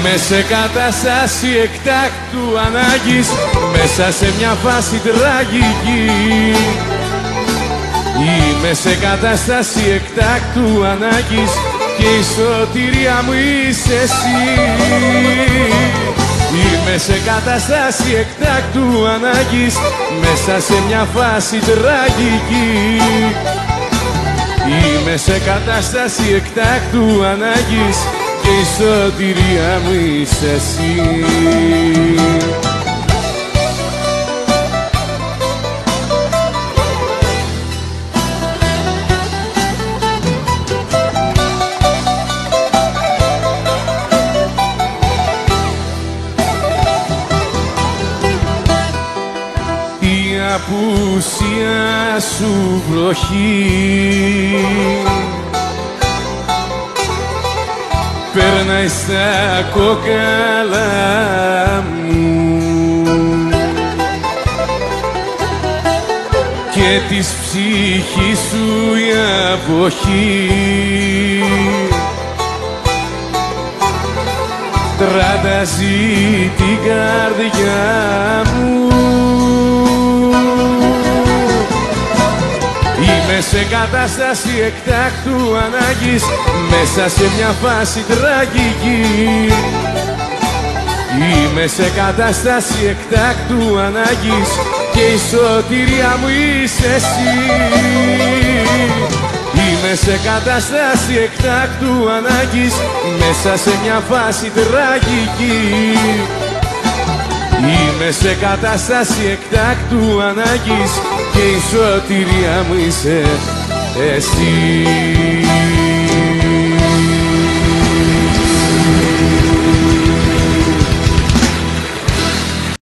Είμαι σε κατάσταση εκτάκτου ανάγκης, μέσα σε μια φάση τραγική. Είμαι σε κατάσταση εκτάκτου ανάγκης και η σωτηρία μου είσαι εσύ. Είμαι σε κατάσταση εκτάκτου ανάγκης, μέσα σε μια φάση τραγική. Είμαι σε κατάσταση εκτάκτου ανάγκης και η σωτηρία μου είσαι εσύ. Η απουσία σου βροχή περνάει στα κόκαλα μου και της ψυχής σου η αποχή τραντάζει την καρδιά μου. Είμαι σε κατάσταση εκτάκτου ανάγκης, μέσα σε μια φάση τραγική. Είμαι σε κατάσταση εκτάκτου ανάγκης και η σωτηρία μου είσαι εσύ. Είμαι σε κατάσταση εκτάκτου ανάγκης, μέσα σε μια φάση τραγική. Είμαι σε κατάσταση εκτάκτου ανάγκης και η σωτηρία μου είσαι εσύ.